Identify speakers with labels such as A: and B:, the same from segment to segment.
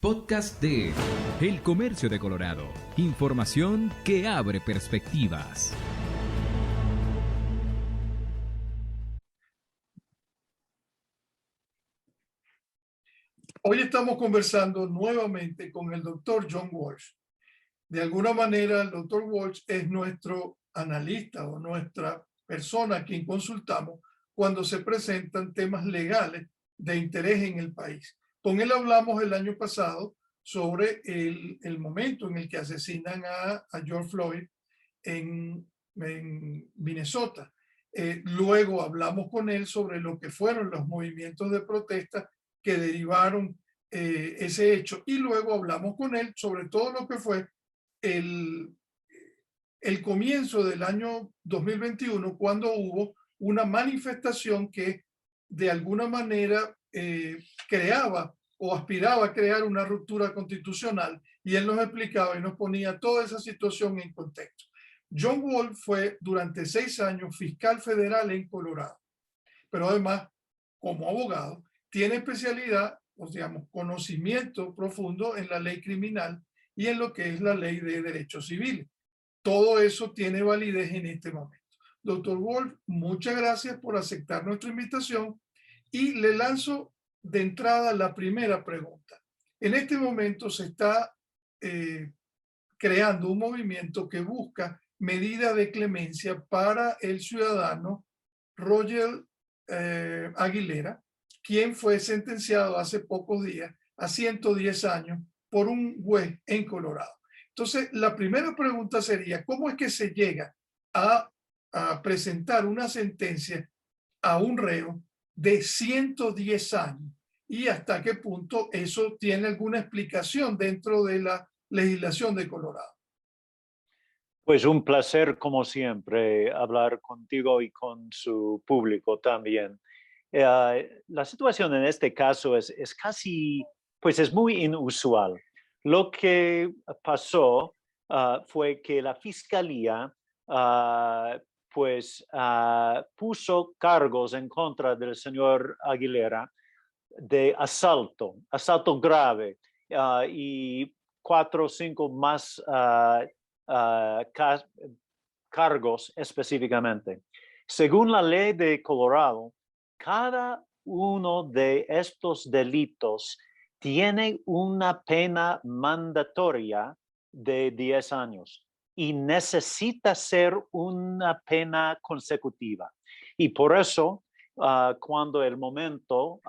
A: Podcast de El Comercio de Colorado. Información que abre perspectivas.
B: Hoy estamos conversando nuevamente con el doctor John Walsh. De alguna manera, el doctor Walsh es nuestro analista o nuestra persona a quien consultamos cuando se presentan temas legales de interés en el país. Con él hablamos el año pasado sobre el momento en el que asesinan a George Floyd en Minnesota. Luego hablamos con él sobre lo que fueron los movimientos de protesta que derivaron ese hecho, y luego hablamos con él sobre todo lo que fue el, el comienzo del año 2021, cuando hubo una manifestación que de alguna manera creaba o aspiraba a crear una ruptura constitucional, y él nos explicaba y nos ponía toda esa situación en contexto. John Walsh fue durante 6 años fiscal federal en Colorado, pero además, como abogado, tiene especialidad, o digamos, conocimiento profundo en la ley criminal y en lo que es la ley de derechos civiles. Todo eso tiene validez en este momento. Doctor Walsh, muchas gracias por aceptar nuestra invitación y le lanzo de entrada la primera pregunta. En este momento se está creando un movimiento que busca medidas de clemencia para el ciudadano Roger Aguilera, quien fue sentenciado hace pocos días a 110 años por un juez en Colorado. Entonces, la primera pregunta sería, ¿cómo es que se llega a presentar una sentencia a un reo de 110 años? ¿Y hasta qué punto eso tiene alguna explicación dentro de la legislación de Colorado?
C: Pues un placer, como siempre, hablar contigo y con su público también. La situación en este caso es casi, pues es muy inusual. Lo que pasó fue que la fiscalía puso cargos en contra del señor Aguilera de asalto grave, y 4 o 5 más cargos específicamente. Según la ley de Colorado, cada uno de estos delitos tiene una pena mandatoria de 10 años y necesita ser una pena consecutiva. Y por eso, cuando el momento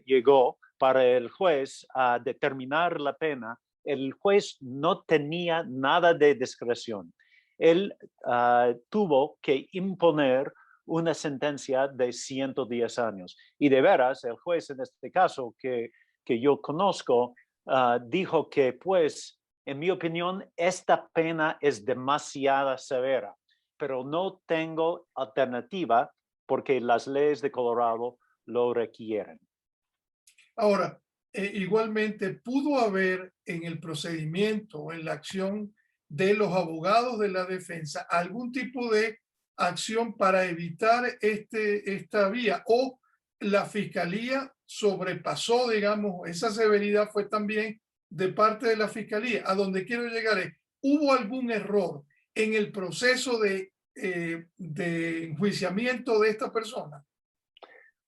C: llegó para el juez a determinar la pena, el juez no tenía nada de discreción. Él tuvo que imponer una sentencia de 110 años. Y de veras, el juez en este caso que yo conozco dijo que, pues, en mi opinión, esta pena es demasiado severa, pero no tengo alternativa porque las leyes de Colorado lo requieren.
B: Ahora, igualmente pudo haber en el procedimiento o en la acción de los abogados de la defensa algún tipo de acción para evitar esta vía, o la fiscalía sobrepasó, digamos, esa severidad fue también de parte de la fiscalía. A donde quiero llegar es, ¿hubo algún error en el proceso de enjuiciamiento de esta persona?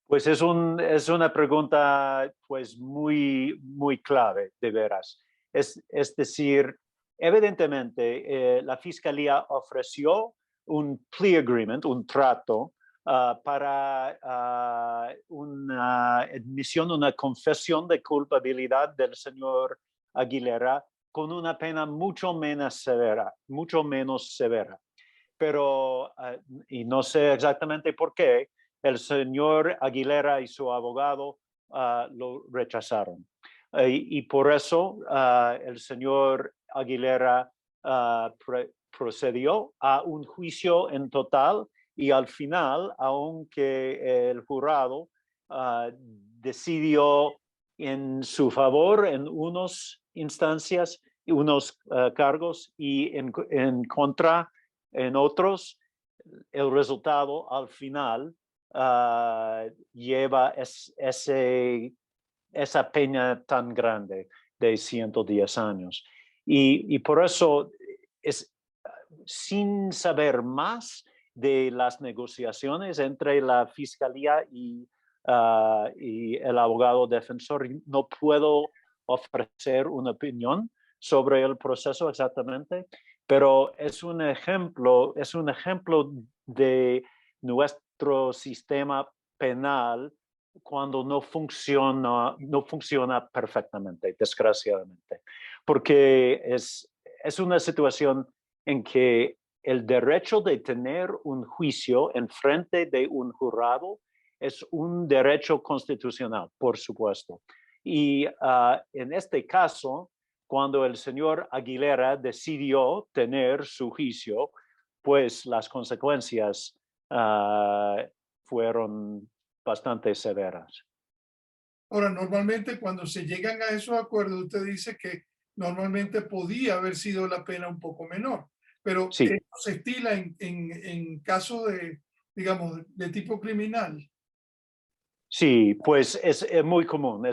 C: Pues es una pregunta pues muy, muy clave, de veras. Es decir, evidentemente la Fiscalía ofreció un plea agreement, un trato para una admisión, una confesión de culpabilidad del señor Aguilera con una pena mucho menos severa, mucho menos severa. Pero, y no sé exactamente por qué, el señor Aguilera y su abogado lo rechazaron. Y por eso el señor Aguilera procedió a un juicio en total, y al final, aunque el jurado decidió en su favor en unas instancias, unos cargos, y en contra en otros, el resultado al final lleva ese esa pena tan grande de 110 años. Y por eso, sin saber más de las negociaciones entre la fiscalía y el abogado defensor, no puedo ofrecer una opinión sobre el proceso exactamente, pero es un ejemplo de nuestro sistema penal cuando no funciona perfectamente, desgraciadamente, porque es una situación en que el derecho de tener un juicio en frente de un jurado es un derecho constitucional, por supuesto. Y en este caso, cuando el señor Aguilera decidió tener su juicio, pues las consecuencias fueron bastante severas.
B: Ahora, normalmente cuando se llegan a esos acuerdos, usted dice que normalmente podía haber sido la pena un poco menor, pero
C: Sí,
B: esto se estila en casos de, digamos, de tipo criminal.
C: sí, pues es muy común.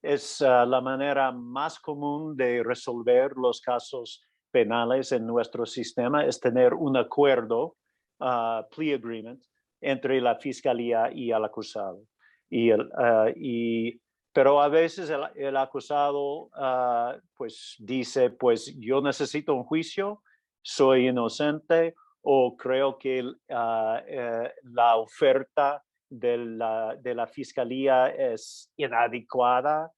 C: Es la manera más común de resolver los casos penales en nuestro sistema, es tener un acuerdo, plea agreement, entre la fiscalía y el acusado. Pero a veces el acusado pues dice, pues yo necesito un juicio, soy inocente o creo que la oferta de la fiscalía es inadecuada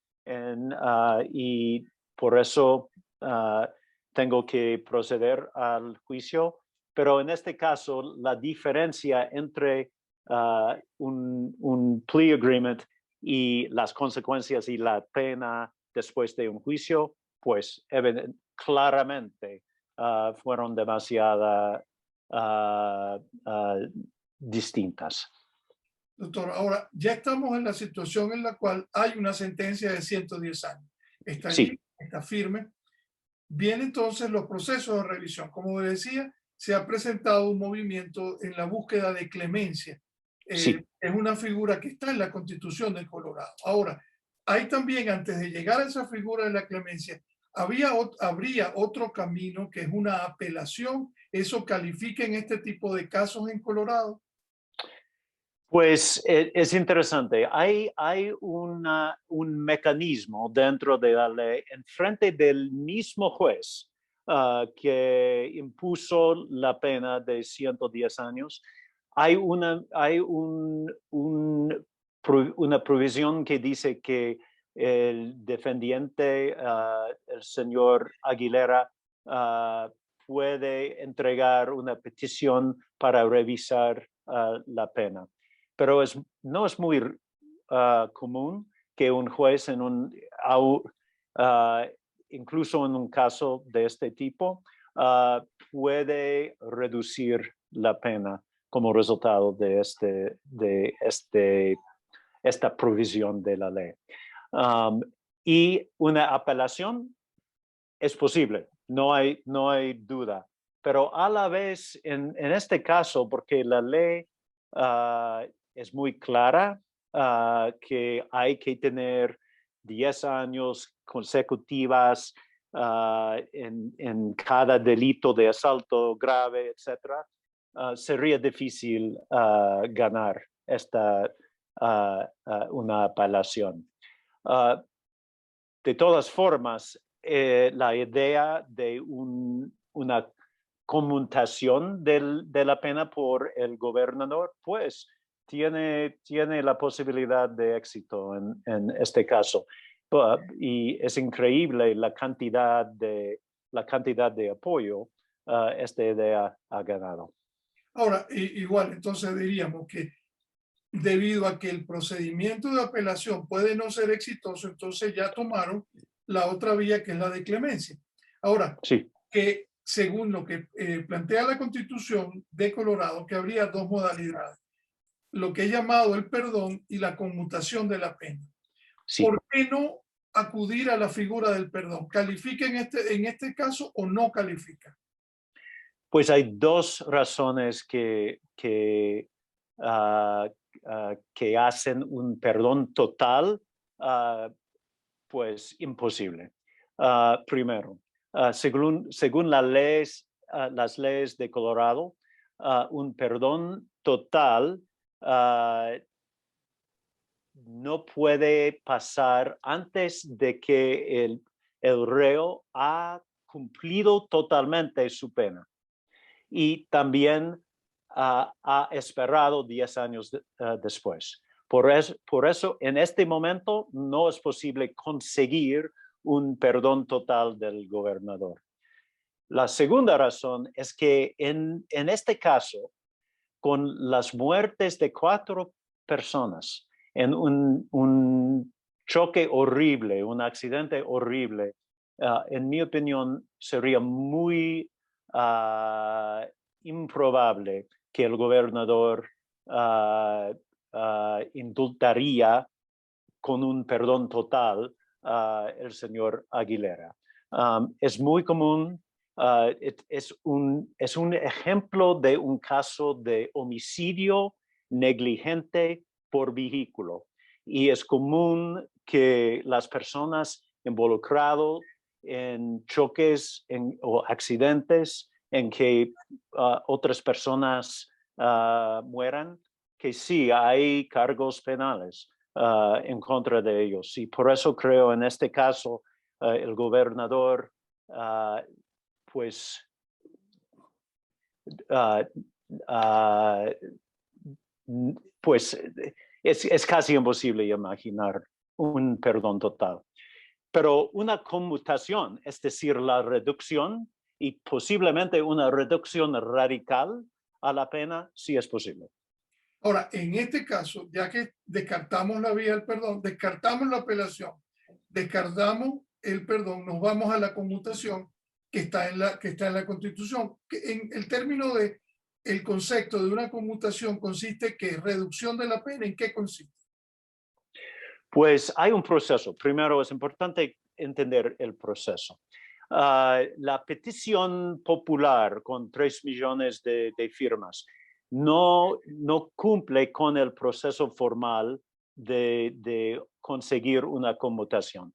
C: y por eso tengo que proceder al juicio. Pero en este caso, la diferencia entre un plea agreement y las consecuencias y la pena después de un juicio, pues claramente fueron demasiado distintas.
B: Doctor, ahora ya estamos en la situación en la cual hay una sentencia de 110 años. Está allí,
C: Sí,
B: está firme. Vienen entonces los procesos de revisión. Como decía, se ha presentado un movimiento en la búsqueda de clemencia.
C: sí.
B: Es una figura que está en la Constitución de Colorado. Ahora, hay también, antes de llegar a esa figura de la clemencia, habría otro camino que es una apelación. ¿Eso califica en este tipo de casos en Colorado?
C: Pues es interesante. Hay un mecanismo dentro de la ley en frente del mismo juez que impuso la pena de 110 años. Hay una provisión que dice que el defendiente, el señor Aguilera, puede entregar una petición para revisar la pena. Pero no es muy común que un juez incluso en un caso de este tipo, puede reducir la pena como resultado de esta provisión de la ley. Y una apelación es posible, no hay duda. Pero a la vez, en este caso, porque la ley es muy clara, que hay que tener 10 años consecutivas en cada delito de asalto grave, etc., sería difícil ganar una apelación. De todas formas, la idea de una conmutación de la pena por el gobernador, pues tiene la posibilidad de éxito en este caso. Y es increíble la cantidad de apoyo esta idea ha ganado.
B: Ahora, igual, entonces diríamos que debido a que el procedimiento de apelación puede no ser exitoso, entonces ya tomaron la otra vía que es la de clemencia. Ahora,
C: Sí,
B: que según lo que plantea la Constitución de Colorado, que habría dos modalidades, lo que he llamado el perdón y la conmutación de la pena.
C: sí.
B: ¿Por qué no acudir a la figura del perdón? ¿Califica en este caso o no califica?
C: Pues hay dos razones que hacen un perdón total pues imposible. Primero, según las leyes de Colorado, un perdón total no puede pasar antes de que el reo ha cumplido totalmente su pena y también ha esperado 10 años después. Por eso, en este momento no es posible conseguir un perdón total del gobernador. La segunda razón es que en este caso, con las muertes de 4 personas en un choque horrible, un accidente horrible, en mi opinión, sería muy improbable que el gobernador indultaría con un perdón total el señor Aguilera. Es muy común. Es un ejemplo de un caso de homicidio negligente por vehículo. Y es común que las personas involucradas en choques o accidentes en que otras personas mueran, que sí hay cargos penales en contra de ellos. Y por eso creo en este caso el gobernador pues pues es casi imposible imaginar un perdón total. Pero una conmutación, es decir, la reducción y posiblemente una reducción radical a la pena, sí es posible.
B: Ahora, en este caso, ya que descartamos la vía del perdón, descartamos la apelación, descartamos el perdón, nos vamos a la conmutación que está en la Constitución. En el término de el concepto de una conmutación consiste que reducción de la pena, ¿en qué consiste?
C: Pues hay un proceso. Primero es importante entender el proceso. La petición popular con 3 millones de firmas no cumple con el proceso formal de conseguir una conmutación.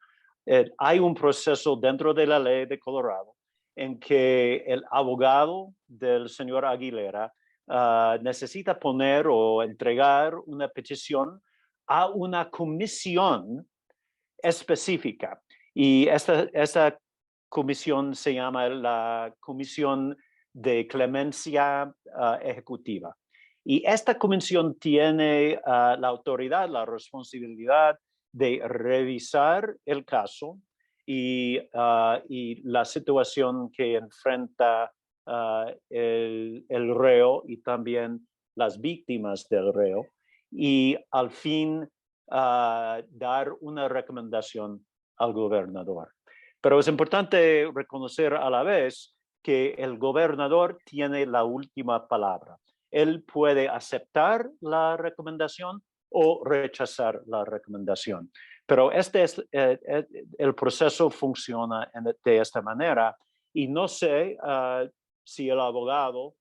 C: Hay un proceso dentro de la ley de Colorado en que el abogado del señor Aguilera necesita poner o entregar una petición a una comisión específica. Y esta comisión se llama la Comisión de Clemencia Ejecutiva. Y esta comisión tiene la autoridad, la responsabilidad de revisar el caso y la situación que enfrenta el reo y también las víctimas del reo, y al fin dar una recomendación al gobernador. Pero es importante reconocer a la vez que el gobernador tiene la última palabra. Él puede aceptar la recomendación o rechazar la recomendación. Pero el proceso funciona de esta manera, y no sé si el abogado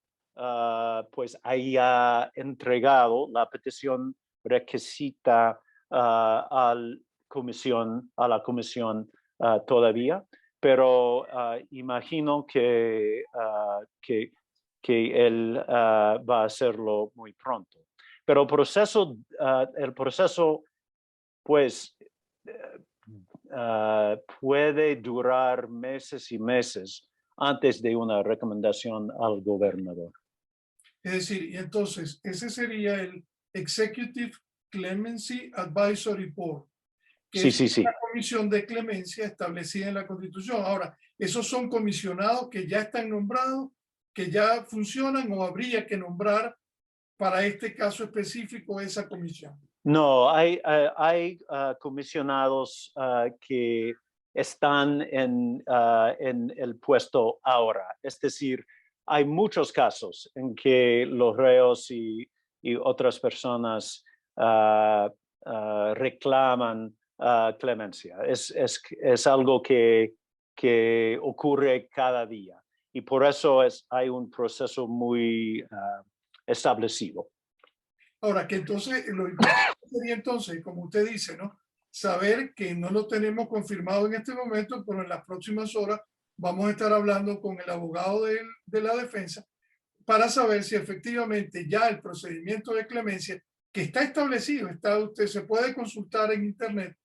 C: pues haya entregado la petición requisita a la comisión todavía, pero imagino que él va a hacerlo muy pronto. Pero el proceso pues puede durar meses y meses antes de una recomendación al gobernador.
B: Es decir, y entonces ese sería el Executive Clemency Advisory Board, que es una comisión de clemencia establecida en la Constitución. Ahora, ¿esos son comisionados que ya están nombrados, que ya funcionan, o habría que nombrar para este caso específico esa comisión?
C: No, hay comisionados que están en el puesto ahora. Es decir, hay muchos casos en que los reos y otras personas reclaman clemencia. Es algo que ocurre cada día, y por eso hay un proceso muy establecido.
B: Ahora, que entonces, lo importante sería entonces, como usted dice, ¿no? saber que no lo tenemos confirmado en este momento, pero en las próximas horas vamos a estar hablando con el abogado de la defensa para saber si efectivamente ya el procedimiento de clemencia que está establecido, usted se puede consultar en internet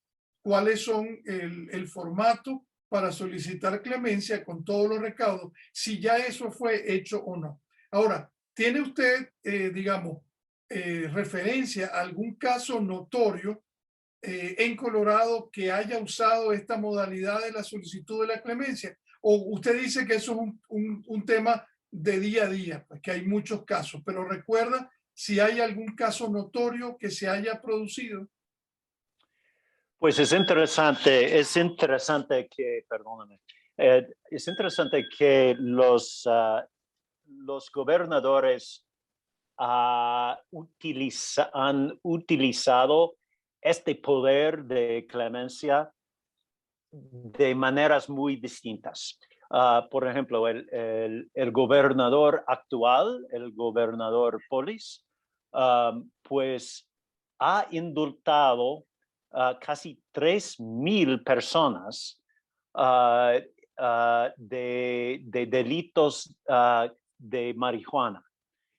B: cuáles son el formato para solicitar clemencia con todos los recaudos, si ya eso fue hecho o no. Ahora, ¿tiene usted, digamos, referencia a algún caso notorio en Colorado que haya usado esta modalidad de la solicitud de la clemencia? ¿O usted dice que eso es un tema de día a día, pues que hay muchos casos, pero recuerda si hay algún caso notorio que se haya producido?
C: Pues es interesante que, perdóname, es interesante que los gobernadores han utilizado este poder de clemencia de maneras muy distintas. Por ejemplo, el gobernador actual, el gobernador Polis, pues ha indultado casi 3,000 personas de delitos de marihuana.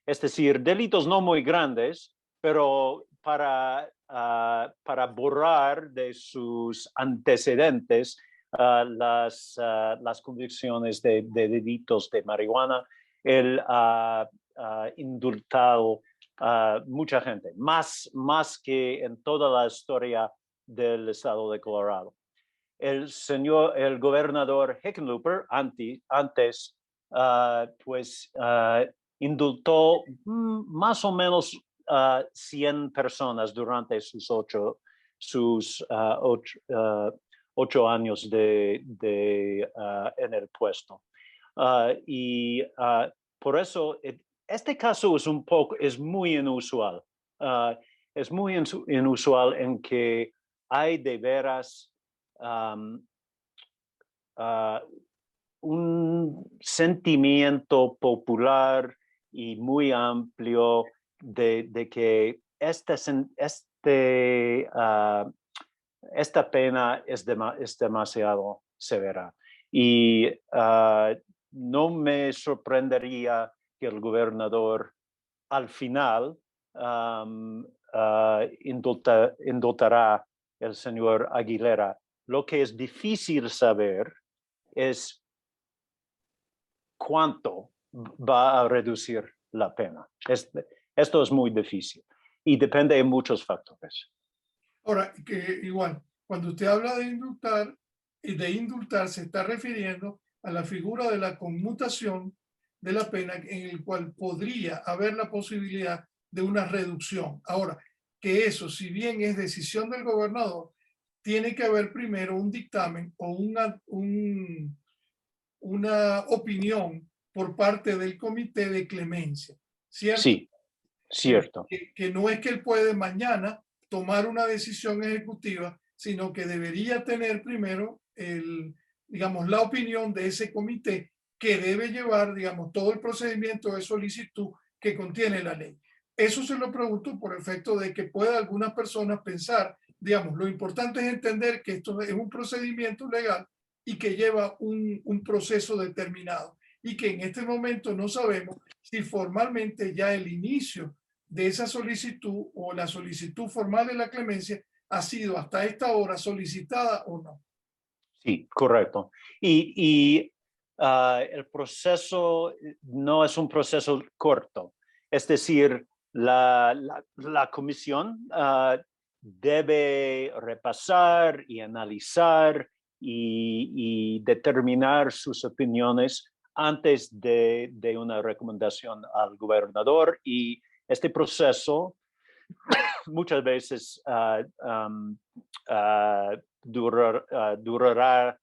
C: Es decir, delitos no muy grandes, pero para borrar de sus antecedentes las convicciones de delitos de marihuana. Él ha indultado mucha gente, más que en toda la historia del estado de Colorado. El gobernador Hickenlooper antes pues indultó más o menos 100 personas durante sus ocho años en el puesto. Y por eso este caso es muy inusual. Es muy inusual en que hay de veras un sentimiento popular y muy amplio de que esta pena es demasiado severa. Y no me sorprendería que el gobernador al final indultará el señor Aguilera. Lo que es difícil saber es cuánto va a reducir la pena. Esto es muy difícil y depende de muchos factores.
B: Ahora, que igual, cuando usted habla de indultar se está refiriendo a la figura de la conmutación de la pena en el cual podría haber la posibilidad de una reducción. Ahora, que eso, si bien es decisión del gobernador, tiene que haber primero un dictamen o una opinión por parte del comité de clemencia, ¿cierto?
C: Sí, cierto.
B: Que no es que él puede mañana tomar una decisión ejecutiva, sino que debería tener primero digamos, la opinión de ese comité que debe llevar, digamos, todo el procedimiento de solicitud que contiene la ley. Eso se lo pregunto por efecto de que pueda algunas personas pensar, digamos, lo importante es entender que esto es un procedimiento legal y que lleva un proceso determinado y que en este momento no sabemos si formalmente ya el inicio de esa solicitud o la solicitud formal de la clemencia ha sido hasta esta hora solicitada o no.
C: Sí, correcto. Y el proceso no es un proceso corto. Es decir, la comisión debe repasar y analizar y determinar sus opiniones antes de una recomendación al gobernador. Y este proceso muchas veces durará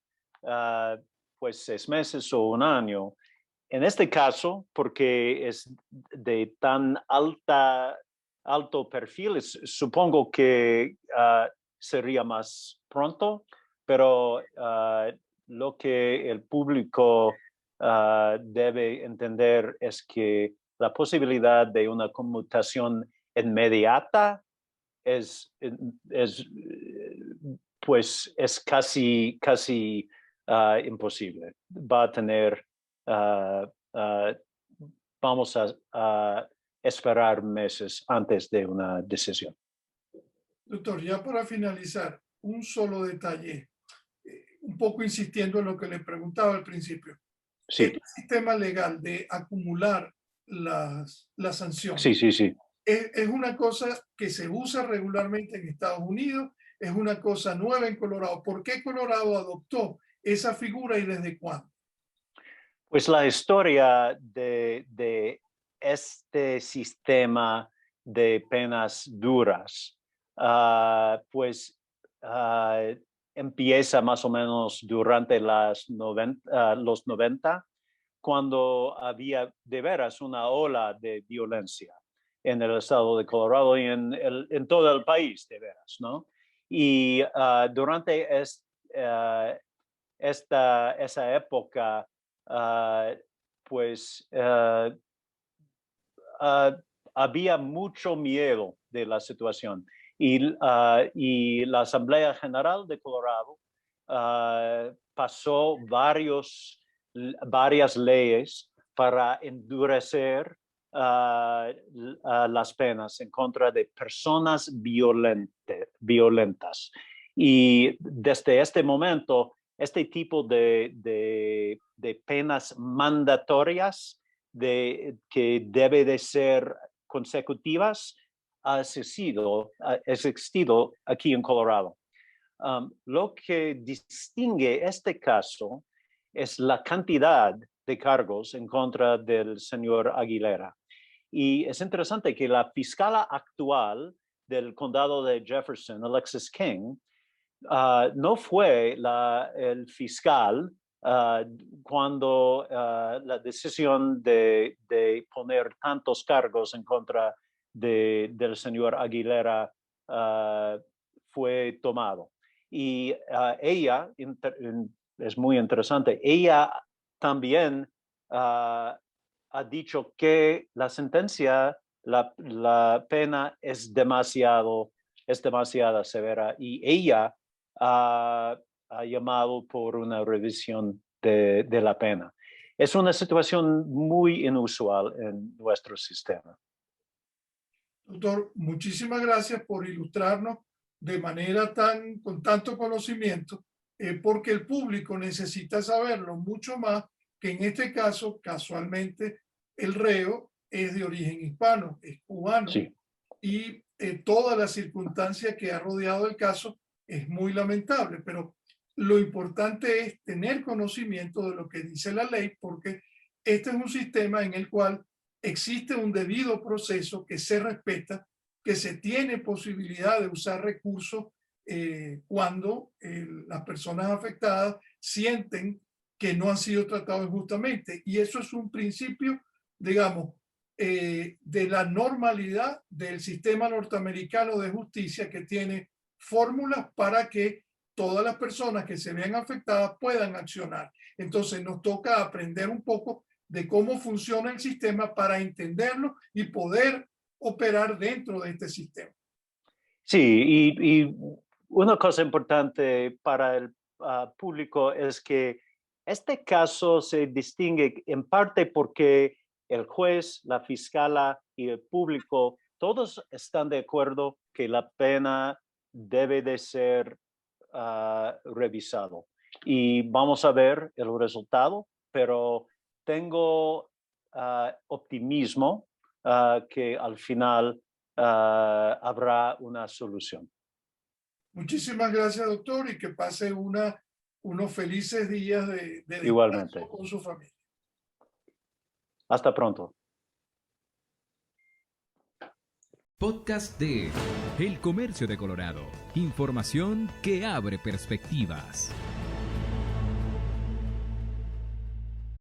C: pues 6 meses o un año. En este caso, porque es de tan alto perfil, supongo que sería más pronto, pero lo que el público debe entender es que la posibilidad de una conmutación inmediata pues es casi imposible. Va a tener, vamos a esperar meses antes de una decisión.
B: Doctor, ya para finalizar, un solo detalle, un poco insistiendo en lo que le preguntaba al principio.
C: Sí,
B: Este sistema legal de acumular las sanciones
C: sí.
B: es una cosa que se usa regularmente en Estados Unidos, es una cosa nueva en Colorado. ¿Por qué Colorado adoptó esa figura y desde cuándo?
C: Pues la historia de este sistema de penas duras, pues empieza más o menos durante los 90, cuando había de veras una ola de violencia en el estado de Colorado y en todo el país, de veras, ¿no? Y durante esa época, pues había mucho miedo de la situación y la Asamblea General de Colorado pasó varias leyes para endurecer las penas en contra de personas violentas. Y desde este momento, este tipo de penas mandatorias que debe de ser consecutivas ha existido aquí en Colorado. Lo que distingue este caso es la cantidad de cargos en contra del señor Aguilera. Y es interesante que la fiscala actual del condado de Jefferson, Alexis King, no fue el fiscal cuando la decisión de poner tantos cargos en contra del señor Aguilera fue tomado. Y ella, es muy interesante, ella también ha dicho que la sentencia, la pena es demasiado severa y ella ha llamado por una revisión de la pena. Es una situación muy inusual en nuestro sistema.
B: Doctor, muchísimas gracias por ilustrarnos de manera con tanto conocimiento, porque el público necesita saberlo mucho más que en este caso, casualmente, el reo es de origen hispano, es cubano,
C: Sí.
B: Y toda la circunstancia que ha rodeado el caso es muy lamentable, pero lo importante es tener conocimiento de lo que dice la ley, porque este es un sistema en el cual existe un debido proceso que se respeta, que se tiene posibilidad de usar recursos cuando las personas afectadas sienten que no han sido tratados injustamente. Y eso es un principio, digamos, de la normalidad del sistema norteamericano de justicia, que tiene fórmulas para que todas las personas que se vean afectadas puedan accionar. Entonces nos toca aprender un poco de cómo funciona el sistema para entenderlo y poder operar dentro de este sistema.
C: Sí, y una cosa importante para el público es que este caso se distingue en parte porque el juez, la fiscala y el público, todos están de acuerdo que la pena debe de ser revisado. Y vamos a ver el resultado, pero tengo optimismo que al final habrá una solución.
B: Muchísimas gracias, doctor, y que pase unos felices días de
C: Igualmente.
B: descanso con su familia.
C: Hasta pronto.
A: Podcast de El Comercio de Colorado. Información que abre perspectivas.